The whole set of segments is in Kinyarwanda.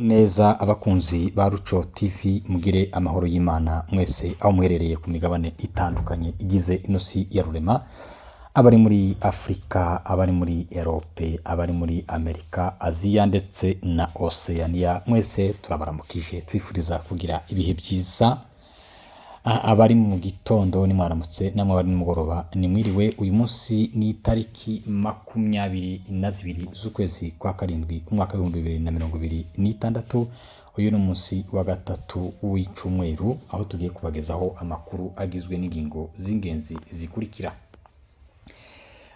neza abakunzi ba Ruco TV, mugire amahoro y'Imana mwese aho muherereye ku migabane itandukanye igize ino si ya rurema, abari muri Afrika, abari muri Europe, abari muri Amerika, Aziya ndetse na Oceania, mwese turabaramukije twifuriza kugira ibihe byiza. Abari mu gitondo ni mwaramutse, namwe abari nimugoroba ni mwiriwe. Uyu munsi ni tariki 22 z'ukwezi kwa karindwi umwaka wa 2026. Uyu ni umunsi wa gatatu w'icumweru, aho tugiye kubagezaho amakuru agizwe n'ingingo z'ingenzi zikurikira.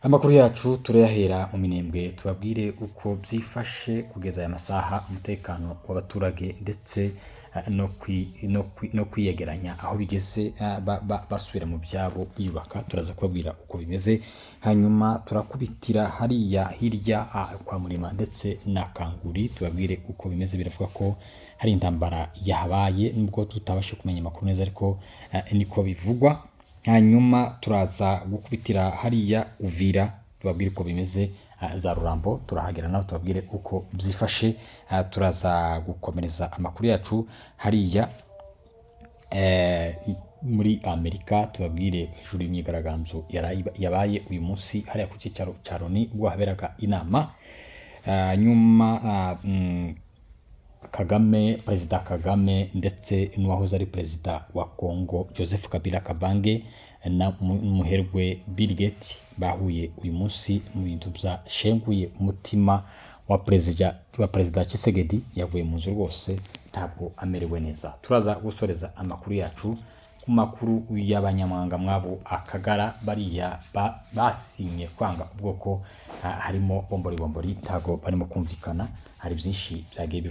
Amakuru yacu turayahera mu Minembwe, tubabwire uko byifashe kugeza aya masaha, umutekano w'abaturage ndetse no kwiyegeranya aho bigeze, basubira mu byabo biyubaka. Turaza kubabwira uko bimeze, hanyuma turakubitira hariya hirya kwa Murima ndetse na Kanguri, tubabwire uko bimeze. Biravuga ko hari intambara yahabaye, nubwo tutabashe kumenya amakuru neza, ariko niko bivugwa. Hanyuma turaza gukubitira hariya Uvira, tubabwire uko bimeze. Za Rurambo turahagera naho tubabwire uko byifashe. Turaza gukomereza amakuru yacu hariya muri Amerika, tubabwire hejuru y'imyigaragambyo yabaye uyu munsi hariya ku cyicaro cya Loni ubwo haberaga inama. Nyuma Kagame, Perezida Kagame ndetse n'uwahoze ari Perezida wa Congo Joseph Kabila Kabange na muherwe Bill Gates bahuye uyu munsi mu bintu byashenguye umutima wa Perezida Tshisekedi. Yavuye mu nzu rwose, ntabwo amerewe neza. Turaza gusoreza amakuru yacu ku makuru y'abanyamahanga mwabo Akagara, bariya basinye kwanga ubwoko, harimo bombori ntago barimo kumvikana. Hari byinshi byagiye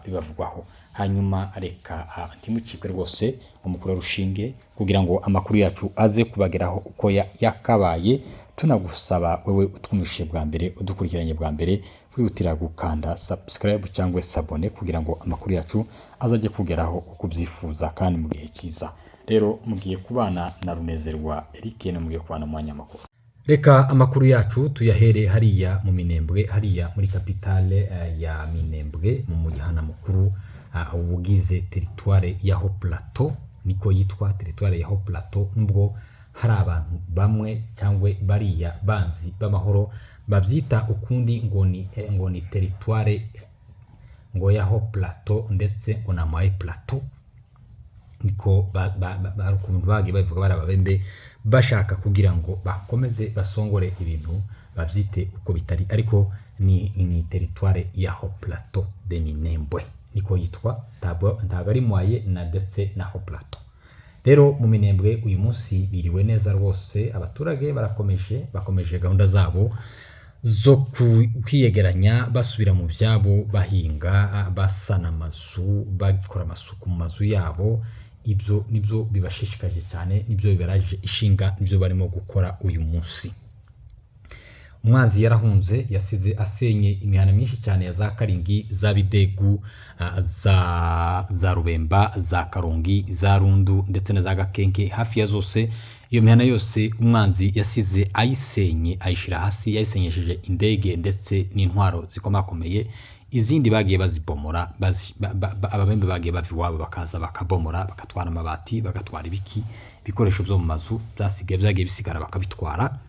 bibavugwaho. Hanyuma reka ntimucikwe rwose umukuru rushinge kugira ngo amakuru yacu aze kubageraho uko yakabaye. Tunagusaba wewe utwumvishije bwa mbere, udukurikiranye bwa mbere, kwihutira gukanda subscribe cyangwa sabone kugira ngo amakuru yacu azajye kugeraho uko byifuza kandi mu gihe cyiza. Rero mugiye kubana na Runezerwa Eric, no mugiye kubana mu mwanya makuru. Reka amakuru yacu tuyahere hariya mu Minembwe, hariya muri kapitale ya Minembwe mu mujyana mukuru ubugize teritware ya Haut Plateau, niko yitwa teritware ya Haut Plateau. Nubwo hari abantu bamwe cyangwa bariya banzi b'amahoro babyita ukundi ngo ni teritware ngo ya Haut Plateau ndetse ngo na Mai Plateau, niko ukuntu bagiye bavuga barababembe bashaka kugira ngo bakomeze basongore ibintu babyite uko bitari, ariko ni teritware ya Haut Plateau de Minembwe niko yitwa, ntabwo ari Mwaye na ndetse na Haut Plateau. Rero mu Minembwe uyu munsi biriwe neza rwose, abaturage bakomeje gahunda zabo zo kwiyegeranya, basubira mu byabo, bahinga, basana amazu, bakora amasuku mu mazu yabo. Ibyo nibyo bibashishikaje cyane, nibyo bibaraje ishinga, nibyo barimo gukora uyu munsi. Umwanzi yarahunze, yasize asenye imihana myinshi cyane ya za Karingi, za Bidegu, za Rubemba, za Karongi, za Rundu ndetse na za Gakenke. Hafi ya zose iyo mihana yose umwanzi yasize ayisenye, ayishira hasi, yayisenyesheje indege ndetse n'intwaro zikomakomeye. Izindi bagiye bazibomora, ababembe bagiye bava iwabo bakaza bakabomora, bakatwara amabati, bagatwara ibikoresho byo mu mazu byagiye bisigara bakabitwara.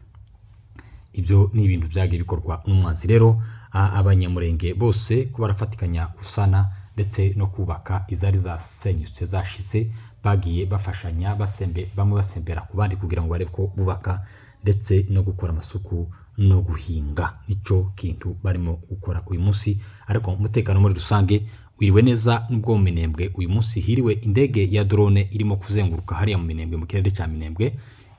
Ibyo ni ibintu byagiye bikorwa n'umwanzi. Rero abanyamurenge bose ko barafatikanya gusana ndetse no kubaka izari zasenyutse zashize, bagiye bafashanya, bamwe basembera ku bandi kugira ngo barebe ko bubaka ndetse no gukora amasuku no guhinga. Nicyo kintu barimo gukora uyu munsi, ariko umutekano muri rusange wiriwe neza. Nubwo mu Minembwe uyu munsi hiriwe indege ya drone irimo kuzenguruka hariya mu Minembwe, mu kirere cya Minembwe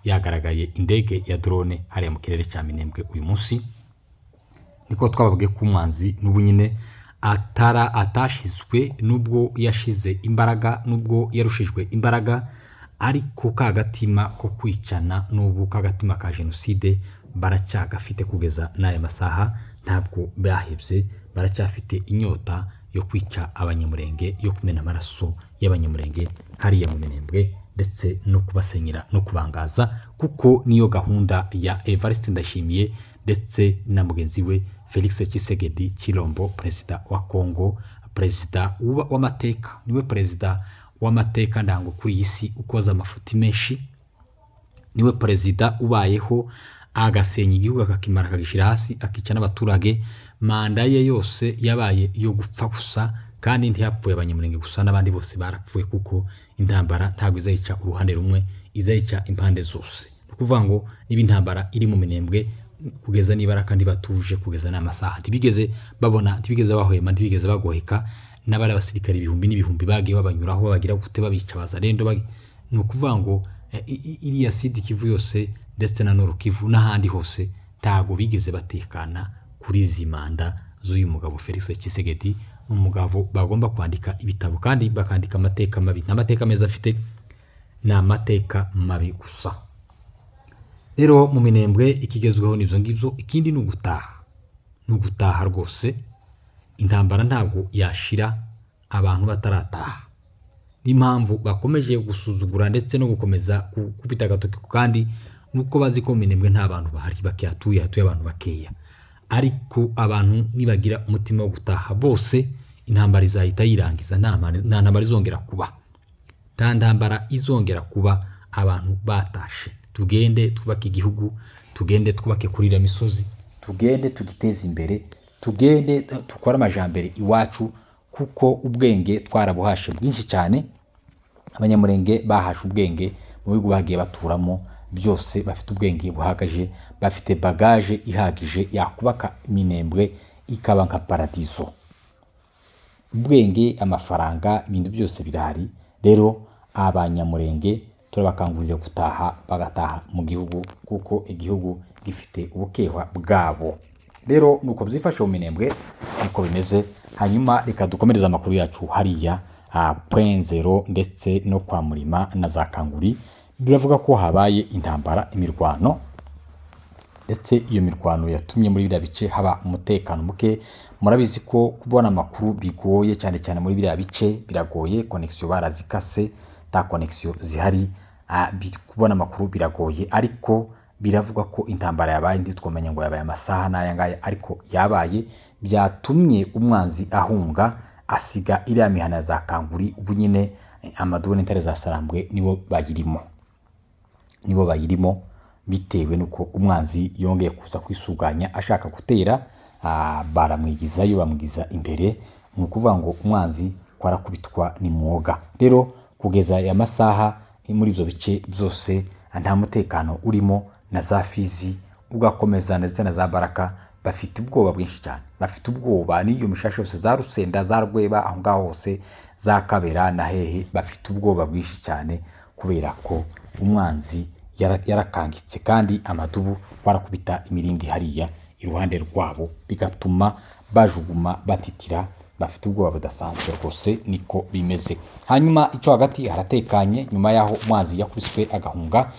yagaragaye indege ya drone hariya mu kirere cya Minembwe uyu munsi. Niko twababwiye ko umwanzi n'ubu nyine atashizwe, nubwo yashize imbaraga, nubwo yarushijwe imbaraga, ariko kagatima ko kwicana n'ubu kagatima ka jenoside baracyagafite kugeza n'aya masaha. Ntabwo bahebye, baracyafite inyota yo kwica abanyamurenge, yo kumena amaraso y'abanyamurenge hariya mu Minembwe ndetse no kubasenyera no kubangaza, kuko niyo gahunda ya Evariste Ndayishimiye ndetse na mugenzi we Felix Tshisekedi Chilombo, perezida wa Congo, perezida w'amateka, niwe perezida w'amateka ndango kuri iyi si ukoze amafuti menshi, niwe perezida ubayeho agasenya igihugu akakimara akagishira hasi akica n'abaturage. Manda ye yose yabaye iyo gupfa gusa, kandi ntiyapfuye Abanyamulenge gusa, n'abandi bose barapfuye, kuko intambara ntabwo izayica uruhande rumwe, izayica impande zose. Kuvuga ngo niba intambara iri mu Minembwe kugeza nibara kandi batuje kugeza n'amasaha, ntibigeze babona, ntibigeze bahwema, ntibigeze bagoheka, n'abari abasirikare ibihumbi n'ibihumbi bagiye babanyuraho bagira gute babica bazarendo. Ni ukuvuga ngo iriya Sud Kivu yose ndetse na Nord Kivu n'ahandi hose ntago bigeze batekana kuri izi manda z'uyu mugabo Felix Tshisekedi. Umugabo bagomba kwandika ibitabo kandi bakandika amateka mabi, nta mateka meza afite, ni amateka mabi gusa. Rero mu Minembwe ikigezweho n'ibyo ngibyo, ikindi ni ugutaha rwose. Intambara ntabwo yashira abantu batarataha, n'impamvu bakomeje gusuzugura ndetse no gukomeza kupita agatoki kandi nuko bazi ko mu Minembwe nta bantu bahari bakihatuye, hatuye abantu bakeya. Ariko abantu nibagira umutima wo gutaha bose, intambara izahita yirangiza, nta ntambara izongera kuba, nta ntambara izongera kuba. Abantu batashe, tugende twubake igihugu, tugende twubake kurira misozi, tugende tugiteze imbere, tugende tukora amajambere iwacu, kuko ubwenge twarabuhashe bwinshi cyane. Abanyamulenge bahashe ubwenge mu bihugu bagiye baturamo byose, bafite ubwenge buhagaje, bafite bagage ihagije yakubaka Minembwe ikaba nka paradiso. Ubwenge, amafaranga, ibintu byose birahari. Rero Abanyamulenge turabakangurira gutaha, bagataha mu gihugu, kuko igihugu gifite ubukehwa bwabo. Rero nuko byifashe mu Minembwe, niko bimeze. Hanyuma reka dukomereza amakuru yacu hariya Point Zero ndetse no kwa Murima na za Kanguri. Biravuga ko habaye intambara, imirwano, ndetse iyo mirwano yatumye muri biriya bice haba umutekano muke. Murabizi ko kubona amakuru bigoye, cyane cyane muri biriya bice biragoye, connection barazikase, ta connection zihari, kubona amakuru biragoye. Ariko biravuga ko intambara yabaye, ndi twomenya ngo yabaye amasaha n'aya ngaya, ariko yabaye, byatumye umwanzi ahunga asiga iriya mihana za Kanguri. Ubu nyine Amadou n'intare za Sarambwe nibo bayirimo, bitewe nuko umwanzi yongeye kuza kwisuganya ashaka gutera. Baramwigizayo, bamwigiza imbere. Ni ukuvuga ngo umwanzi kwarakubitwa ni mwoga. Rero kugeza aya masaha muri ibyo bice byose nta mutekano urimo, na za Fizi ugakomeza ndetse na za Baraka bafite ubwoba bwinshi cyane, bafite ubwoba. N'iyo mishashe yose za Rusenda, za Rweba, aho ngaho hose, za Kabera na hehe, bafite ubwoba bwinshi cyane, kubera ko umwanzi yarakangitse, kandi Amadubu barakubita imirindi hariya iruhande rwabo, bigatuma bajuguma batitira, bafite ubwoba budasanzwe rwose. Niko bimeze. Hanyuma icyo hagati haratekanye, nyuma yaho umwanzi yakubiswe agahunga,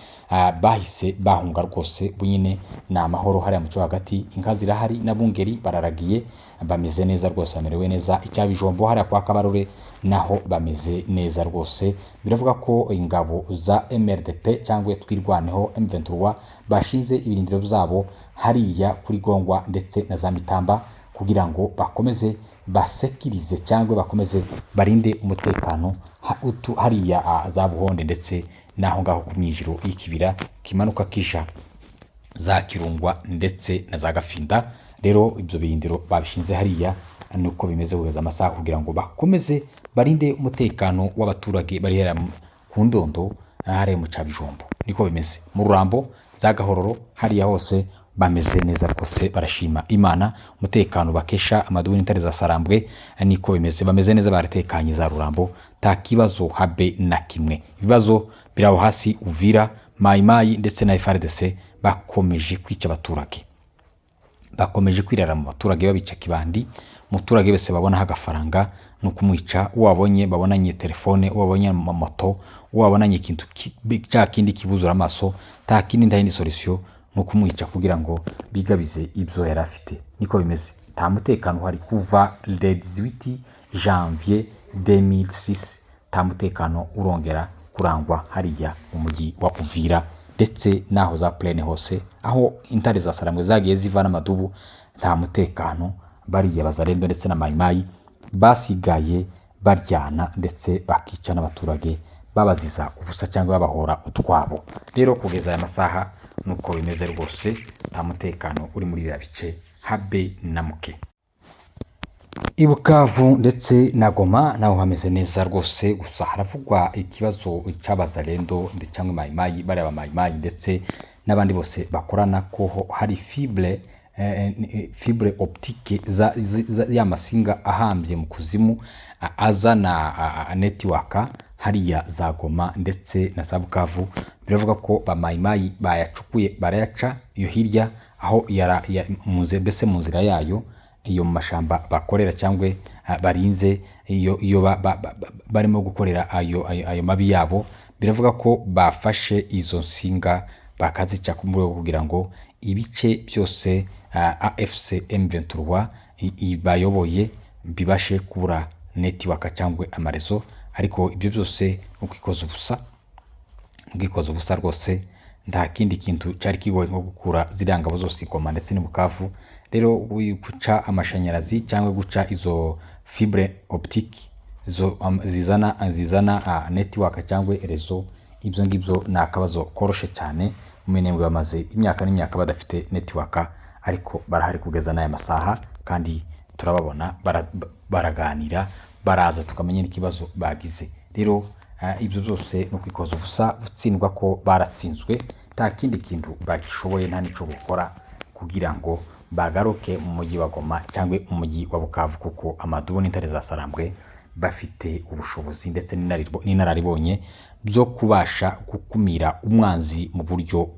bahise bahunga rwose. Bunyine ni amahoro hariya mu cyo hagati, inka zirahari n'abungeri bararagiye, bameze neza rwose, bamerewe neza. Icyabijombo hariya kwa Kabarore naho bameze neza rwose. Biravuga ko ingabo za MRDP cyangwa twirwaneho M23 bashinze ibirindiro byabo hariya kuri Gongwa ndetse na za Mitamba, kugira ngo bakomeze basekirize cyangwa bakomeze barinde umutekano hariya za Buhonde ndetse naho ngaho ku Myijiro y'ikibira kimanuka kisha za Kirungwa ndetse na za Gafinda. Rero ibyo birindiro babishinze hariya, nuko bimeze kugeza amasaha, kugira ngo bakomeze barinde umutekano w'abaturage bari hariya ku Ndondo hariya mu Cabijombo. Niko bimeze mu Rurambo, za Gahororo, hariya hose bameze neza rwose, barashima Imana. Umutekano bakesha Amadou n'intare za Sarambwe, niko bimeze, bameze neza, baratekanye za Rurambo, ta kibazo habe na kimwe. Ibibazo biraho hasi Uvira, Mayimayi ndetse na FARDC bakomeje kwica abaturage, bakomeje kwirara mu baturage, babica kibandi. Umuturage wese babona hagafaranga no kumwica, uwabonye babonanye telefone, uwabonye moto, uwabonanye ikintu cya kindi kibuzura amaso, ta kindi ndahindi solution no kumwica, kugira ngo bigabize ibyo yari afite. Niko bimeze, nta mutekano hari kuva le 18 janvier 2006, nta mutekano urongera kurangwa hariya mu mujyi wa Uvira ndetse naho za Plaine hose, aho intare za Sarambwe zagiye ziva n'Amadubu, nta mutekano. Bariya Bazarendo ndetse na Mayimayi basigaye baryana ndetse bakica n'abaturage babaziza ubusa cyangwa babahora utwabo. Rero kugeza aya masaha nuko bimeze rwose, nta mutekano uri muri bya bice habe na muke. I Bukavu ndetse na Goma naho hameze neza rwose, gusa haravugwa ikibazo cy'abazalendo ndetse cyangwa mayimayi, bareba mayimayi ndetse n'abandi bose bakorana ko hari fibre optique ya masinga ahambye mu kuzimu azana network hariya za Goma ndetse na za Bukavu. Biravuga ko bamayimayi bayacukuye barayaca iyo hirya aho mbese mu nzira yayo iyo mu mashamba bakorera cyangwa barinze iyo barimo gukorera ayo mabi yabo. Biravuga ko bafashe izo nsinga bakazica ku rwego kugira ngo ibice byose AFC M23 bayoboye bibashe kubura network cyangwa amarezo. Ariko ibyo byose ukikoza ubusa rwose, nta kindi kintu cyari kigoye nko gukura ziriya ngabo zose Goma ndetse ni Bukavu. Rero guca amashanyarazi cyangwa guca izo fibre optique zizana network cyangwa rezo, ibyo ngibyo ni akabazo koroshe cyane. Mu minembwe bamaze imyaka n'imyaka badafite network, ariko barahari kugeza n'aya masaha kandi turababona baraganira, baraza tukamenya n'ikibazo bagize. Rero ibyo byose no kwikoza ubusa, gutsindwa ko baratsinzwe, nta kindi kintu bagishoboye, nta nico gukora kugira ngo bagaruke mu mujyi wa Goma cyangwa mu mujyi wa Bukavu, kuko amadubu n'intare za Sarambwe bafite ubushobozi ndetse n'inararibonye byo kubasha gukumira umwanzi mu buryo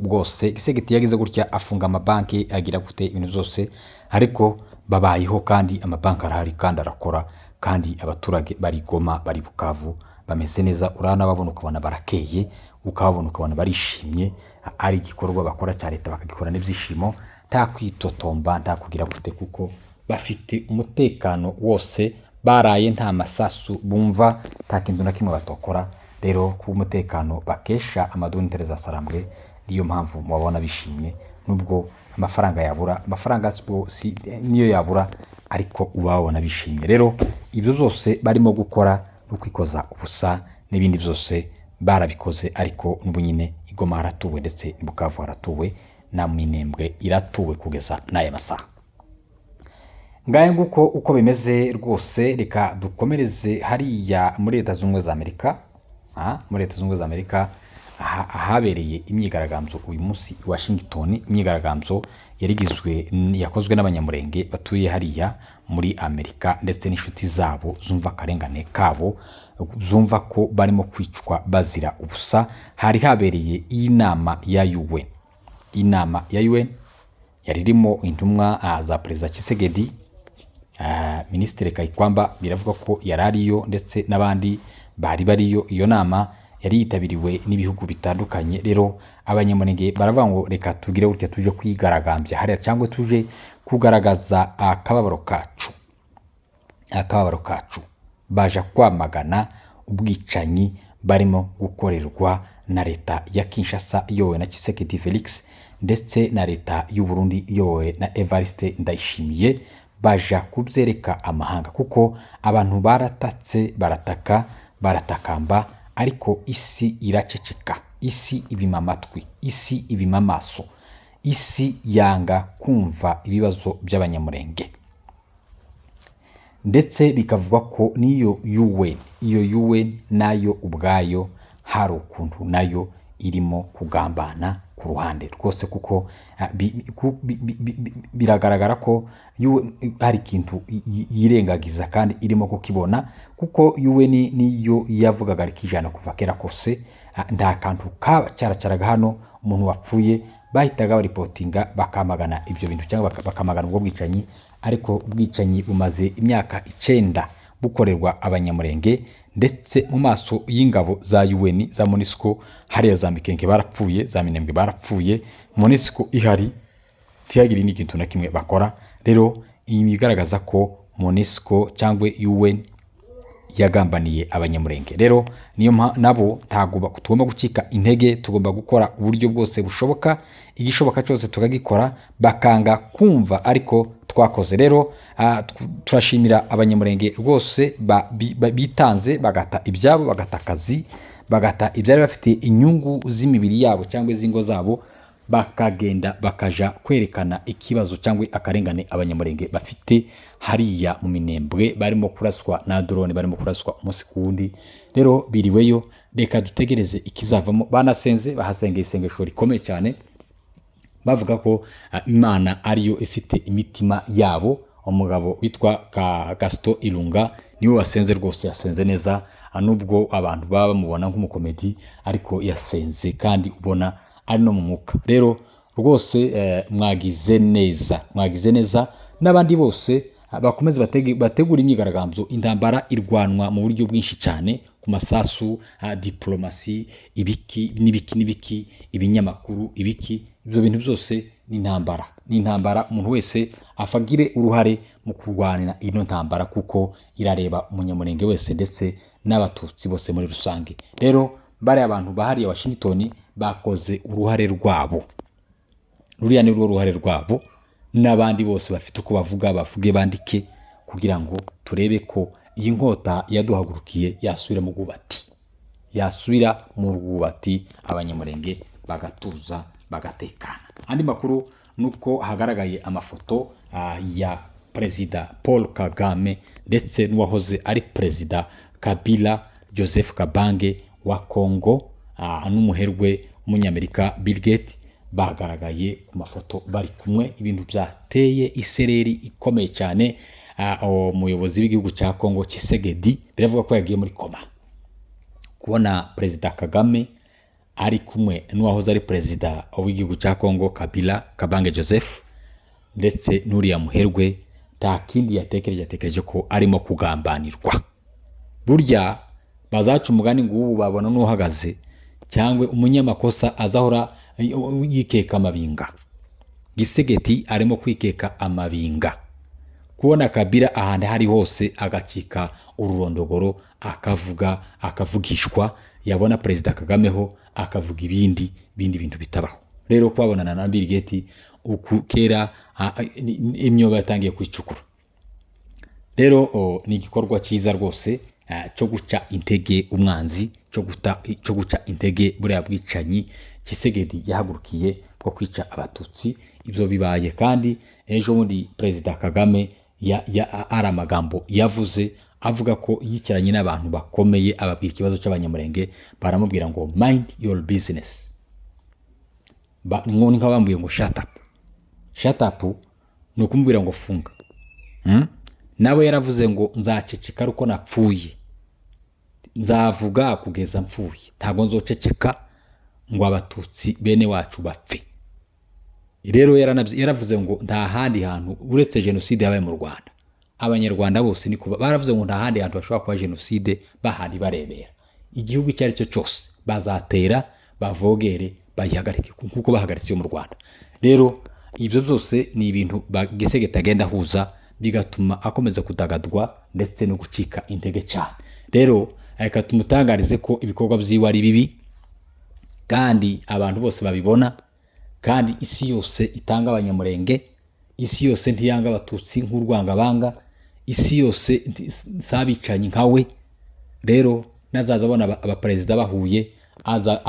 bwose. Gisegeti yagize gutya afunga amabanki, agira gute ibintu byose, ariko babayeho kandi amabanki arahari kandi arakora, kandi abaturage bari Goma bari Bukavu bameze neza. Urana babona ukabona barakeye, ukabona ukabona barishimye, ari igikorwa bakora cya leta bakagikora n'ibyishimo, nta kwitotomba nta kugira gute, kuko bafite umutekano wose, baraye nta masasu bumva, nta kintu na kimwe batokora. Rero ku umutekano bakesha amadubu n'intare za Sarambwe, niyo mpamvu mubabona bishimye. Nubwo amafaranga yabura, amafaranga niyo yabura, ariko ubabona bishimye. Rero ibyo byose barimo gukora no kwikoza ubusa n'ibindi byose barabikoze, ariko n'ubu nyine Goma haratuwe ndetse Bukavu haratuwe, na Minembwe iratuwe kugeza n'aya masaha. Ngaye nguko uko bimeze rwose. Reka dukomereze hariya muri Leta Zunze Ubumwe za Amerika. Muri Leta Zunze Ubumwe za Amerika ahabereye imyigaragambyo uyu munsi i Washington. Imyigaragambyo yakozwe n'abanyamurenge batuye hariya muri Amerika ndetse n'inshuti zabo zumva akarengane kabo, zumva ko barimo kwicwa bazira ubusa. Hari habereye inama ya UN. Inama ya UN yari irimo intumwa za Perezida Tshisekedi, Minisitiri Kayikwamba biravuga ko yari ariyo, ndetse n'abandi bari bariyo. Iyo nama yari yitabiriwe n'ibihugu bitandukanye. Rero abanyamurenge baravuga ngo reka tugire gutya tuje kwigaragambya hariya, cyangwa tuje kugaragaza akababaro kacu. Baje kwamagana ubwicanyi barimo gukorerwa na leta ya Kinshasa iyobowe na Tshisekedi Felix, ndetse na leta y'u Burundi iyobowe na Evariste Ndayishimiye. Baja kubyereka amahanga, kuko abantu baratatse, baratakamba, ariko isi iraceceka, isi ibima amatwi, isi ibima amaso, isi yanga kumva ibibazo by'abanyamurenge. Ndetse bikavuga ko niyo UN nayo ubwayo hari ukuntu nayo irimo kugambana ku ruhande rwose, kuko biragaragara ko hari ikintu yirengagiza kandi irimo kukibona, kuko UN niyo yavugaga rikijana kuva kera kose. Nta kantu cyaracaraga hano, umuntu wapfuye bahitaga baripotinga bakamagana ibyo bintu cyangwa bakamagana ubwo bwicanyi. Ariko ubwicanyi bumaze imyaka 9 bukorerwa abanyamurenge, ndetse mu maso y'ingabo za UN za MONUSCO. Hariya za Mikenke barapfuye, za Minembwe barapfuye, MONUSCO ihari ntiyagire n'ikintu na kimwe bakora. Rero iyi bigaragaza ko MONUSCO cyangwa UN yagambaniye abanyamurenge. Rero niyo nabo ntago tugomba gucika intege, tugomba gukora uburyo bwose bushoboka, igishoboka cyose tukagikora, bakanga kumva, ariko twakoze. Rero turashimira abanyamurenge rwose bitanze bagata ibyabo, bagata akazi, bagata ibyari bafite inyungu z'imibiri yabo cyangwa iz'ingo zabo, bakagenda bakaja kwerekana ikibazo cyangwa akarengane abanyamurenge bafite hariya mu Minembwe, barimo kuraswa na drone, barimo kuraswa umunsi ku wundi. Rero biriweyo, reka dutegereze ikizavamo. Banasenze, bahasengeye isengesho rikomeye cyane, bavuga ko Imana ariyo ifite imitima yabo. Umugabo witwa Gaston Ilunga niwe wasenze rwose, yasenze neza, nubwo abantu baba bamubona nk'umukomedi, ariko yasenze kandi ubona ari no mu mwuka. Rero rwose mwagize neza, n'abandi bose bakomeze bategura imyigaragambyo. Intambara irwanwa mu buryo bwinshi cyane, ku masasu, diplomasi, ibiki, ibinyamakuru, ibyo bintu byose ni intambara. Umuntu wese afagire uruhare mu kurwanira ino ntambara, kuko irareba umunyamurenge wese ndetse n'abatutsi bose muri rusange. Rero bariya abantu bahariye Washington bakoze uruhare rwabo, ruriya ni rwo ruhare rwabo, n'abandi bose bafite uko bavuge bandike, kugira ngo turebe ko iyi nkota yaduhagurukiye yasubira mu rwubati, abanyamurenge bagatuza, bagatekana. Andi makuru nuko hagaragaye amafoto ya Perezida Paul Kagame ndetse n'uwahoze ari Perezida Kabila Joseph Kabange wa Congo, n'umuherwe w'umunyamerika Bill Gates, bagaragaye ku mafoto bari kumwe. Ibintu byateye isereri ikomeye cyane. Umuyobozi w'igihugu cya Congo Tshisekedi biravuga ko yagiye muri koma. Kubona Perezida Kagame ari kumwe n'uwahoze ari Perezida w'igihugu cya Congo Kabange Joseph ndetse n'uriya muherwe, nta kindi yatekereje ko arimo kugambanirwa. Burya bazaca umugani ngo ubu babona n'uhagaze, cyangwa umunyamakosa azahora yikeka amabinga. Gisegeti arimo kwikeka amabinga. Kubona Kabila ahantu hari hose agacika ururondogoro, akavugishwa, yabona Perezida Kagame ho akavuga ibindi bintu bitabaho. Rero kwabonana na Bill Gates kera imyobo yatangiye kwicukura. Rero ni igikorwa cyiza rwose cyo guca intege umwanzi, cyo guca intege buriya bwicanyi Tshisekedi yahagurukiye bwo kwica abatutsi. Ibyo bibaye kandi ejo bundi Perezida Kagame ari amagambo yavuze, avuga ko yicaranye n'abantu bakomeye, ababwira ikibazo cy'abanyamurenge, baramubwira ngo mind your business. Nka bambwiye ngo shut up ni ukumubwira ngo funga. Nawe yaravuze ngo nzaceceka uko napfuye, nzavuga kugeza mpfuye, ntago nzoceceka ngo abatutsi bene wacu bapfe. Rero yaravuze ngo nta handi hantu uretse jenoside yabaye mu Rwanda, abanyarwanda bose niko baravuze ngo nta handi hantu bashobora kuba jenoside bahari barebera. Igihugu icyo ari cyo cyose bazatera, bavogere, bayihagarike kuko bahagaritse mu Rwanda. Rero ibyo byose ni ibintu Gisegeti agenda ahuza, bigatuma akomeza kudagadwa ndetse no gucika intege cyane. Rero reka tumutangarize ko ibikorwa byiwe ari bibi, kandi abantu bose babibona, kandi isi yose itanga abanyamurenge, isi yose ntiyanga abatutsi nk'urwangabanga, isi yose sabicanyi nkawe. Rero nazaza abona abaperezida bahuye, aza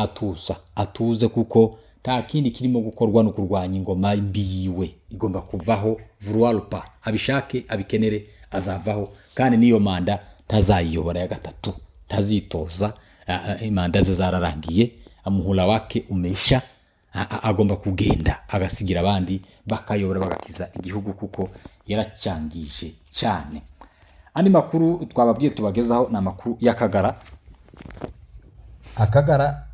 atuze, kuko nta kindi kirimo gukorwa no kurwanya ingoma mbi yiwe. Igomba kuvaho vuruwarupa, abishake abikenere azavaho, kandi niyo manda tazayiyobora ya gatatu, tazitoza. Imanda ze zararangiye, amuhula wake umesha, agomba kugenda agasigira abandi bakayobora bagakiza igihugu, kuko yaracangije cyane. Andi makuru twababwiye tubagezaho na makuru y'Akagara. Akagara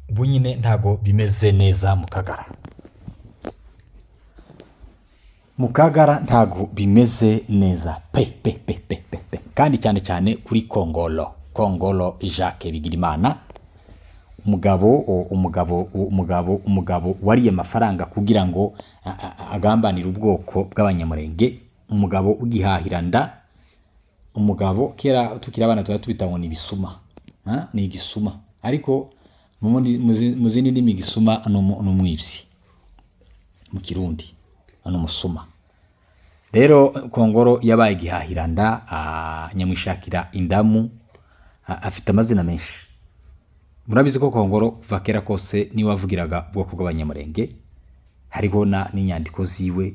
bunyine ntago bimeze neza mu Kagara ntago bimeze neza pe kandi cyane kuri Kongolo Jacques Bigirimana, umugabo wariye amafaranga kugira ngo agambanire ubwoko bw'abanyamurenge, umugabo ugihahiranda, umugabo kera tukira abana tubita ngo ni ibisuma, ni igisuma, ariko mu zindi ndimi gisuma n'umwibsi, mu Kirundi n'umusuma. rero Kongolo yabaye igihahiranda nyamwishakira indamu afite amazina menshi. Murabizi ko Kongolo kuva kera kose ni wavugiraga ubwoko bw'abanyamurenge, hariho n'inyandiko ziwe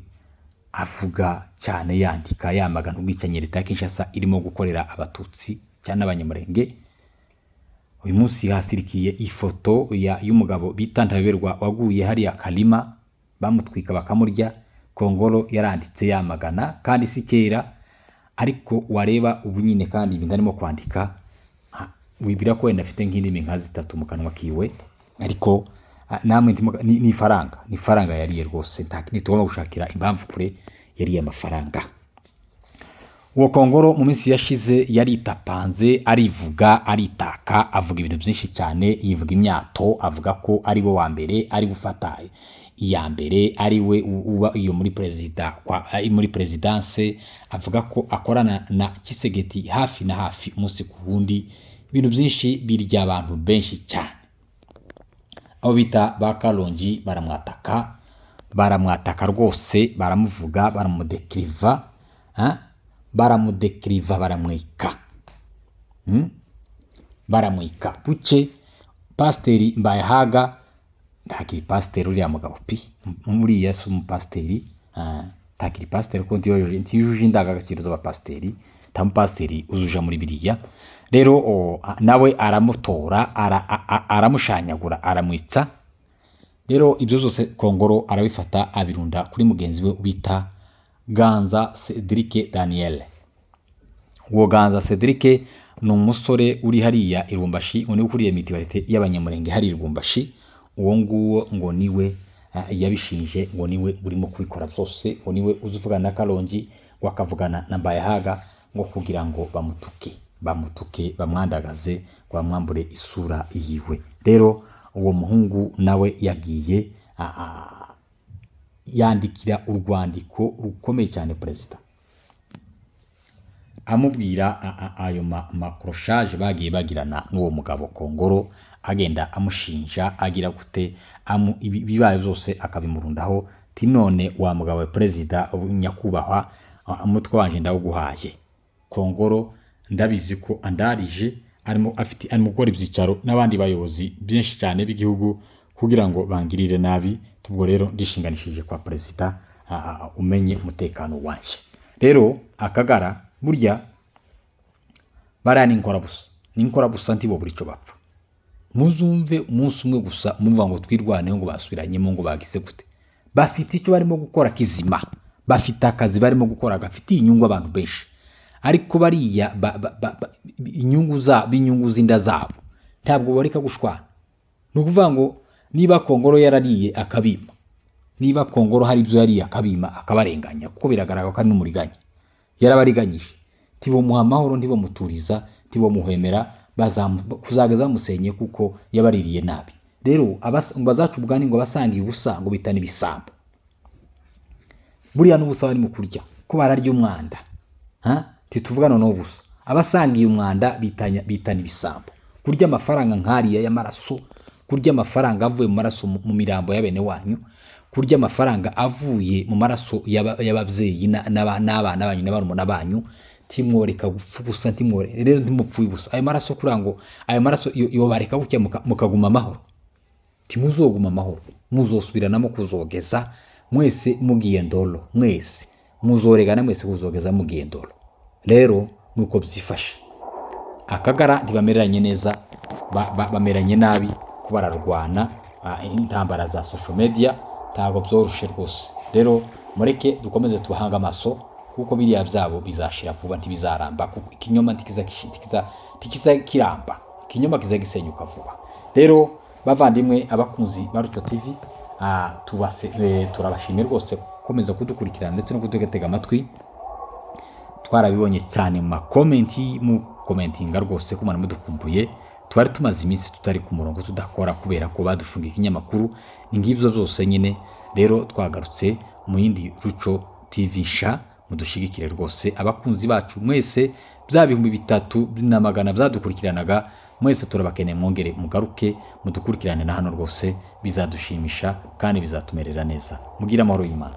avuga cyane yandika yamagana ubwicanyi leta ya Kinshasa irimo gukorera abatutsi cyane abanyamurenge. Uyu munsi hasirikiye ifoto y'umugabo bita Ntayoberwa waguye hariya Kalima bamutwika bakamurya. Kongolo yaranditse yamagana kandi si kera, ariko wareba ubu nyine kandi ibintu arimo kwandika wibira ko wenda afite nk'indimi nka zitatu mu kanwa kiwe, ariko namwe ni faranga yariye rwose. Nta kindi tugomba gushakira impamvu kure yariye amafaranga. Uwo Kongolo mu minsi yashize yaritapanze, arivuga, aritaka, avuga ibintu byinshi cyane, yivuga imyato, avuga ko ari we wa mbere ari gufata iya mbere, ari we uba iyo muri presidence, avuga ko akorana na Kisegeti hafi na hafi umunsi ku wundi. Ibintu byinshi birya abantu benshi cyane. Abo bita ba Kalonji baramwataka rwose, baramuvuga, baramudekriva, baramwika buce. Pasiteri Mbayahaga ntakiri pasiteri uriya mugabo pi, muri Yesu umupasiteri ntakiri pasiteri ko ntiyujuje indangagaciro z'abapasiteri, nta mupasiteri uzuja muri biriya. Rero nawe aramutora, aramushanyagura, aramwitsa. Rero ibyo zose Kongolo arabifata abirunda kuri mugenzi we bita Ganza Cedric Daniel. Uwo Ganza Cedric ni umusore uri hariya Irumbashi, ngo niwe ukuriye mitibarite y'abanyamurenge hari Irumbashi. Uwo nguwo ngo niwe yabishinje, ngo niwe urimo kubikora byose, ngo niwe uzuvugana na Kalonji, ngo akavugana na Mbayahaga, ngo kugira ngo bamutuke bamwandagaze, ngo bamwambure isura yiwe. Rero uwo muhungu nawe yagiye yandikira urwandiko rukomeye cyane perezida, amubwira ayo makroshaje bagiye bagirana n'uwo mugabo Kongolo, agenda amushinja agira gute, bibaye byose akabimurundaho. None wa mugabo wa perezida nyakubahwa, umutwe wanje ndawuguhaye. Kongolo ndabizi ko andarije arimo gukora ibyicaro n'abandi bayobozi byinshi cyane b'igihugu kugira ngo bangirire nabi. Tubwo rero ndishinganishije kwa perezida, umenye umutekano wanje. Rero akagara burya barani nkora busa ntibo buri cyo bapfa. Muzumve umunsi umwe gusa mumva ngo twirwaneho ngo basubiranyemo ngo bagise gute. Bafite icyo barimo gukora kizima, bafite akazi barimo gukora gafitiye inyungu abantu benshi, ariko bariya inyungu z'inda zabo ntabwo bareka gushwana. Ni ukuvuga ngo niba Kongolo yarariye akabima, niba Kongolo hari ibyo yariye akabima akabarenganya, kuko biragaragara ko ari n'umuriganya, yarabariganyije, tibomuha amahoro, ntibamuturiza, tibomuhemera, kuzageza bamusenye kuko yabaririye nabi. Rero bazacu ubwani ngo basangiye ubusa ngo bitana ibisambo. Buriya n'ubusa bari mu kurya ko bararya umwanda, tituvugana no busa. Abasangiye umwanda bitana ibisambo. Kurya amafaranga nkariya y'amaraso, kurya amafaranga avuye mu maraso mu mirambo ya bene wanyu, kurya amafaranga avuye mu maraso y'ababyeyi n'abana banyu n'abarumuna banyu, timworeka gupfa ubusa, rero ntimupfuye ubusa. Ayo maraso kurango ayo maraso yo bareka gutya mukaguma amahoro, timuzoguma amahoro, muzosubiranamo kuzogeza mwese mugiye ndolo, mwese muzoregana mwese kuzogeza mugiye ndolo. Rero nuko byifashe. Akagara ntibameranye neza, bameranye nabi, kubararwana intambara za social media ntago byorushe rwose. Rero mureke dukomeze tubahanga amaso, kuko biriya byabo bizashira vuba, ntibizaramba, kuko ikinyoma tikiza kiramba, ikinyoma kizagisenyuka vuba. Rero bavandimwe abakunzi ba Ruco TV, turabashimye rwose komeza kudukurikirana ndetse no kudugatega amatwi. Twarabibonye cyane mu makomenti, mu komentinga rwose ko mwana mudukumbuye. Twari tumaze iminsi tutari ku murongo tudakora kubera ko badufunga ikinyamakuru, ingibyo byose nyine. Rero twagarutse mu yindi Ruco TV sha, mudushigikire rwose abakunzi bacu mwese, bya 300 byadukurikiranaga mwese, turabakeneye mwongere mugaruke mudukurikirane na hano rwose, bizadushimisha kandi bizatumerera neza. Mugira amahoro y'Imana.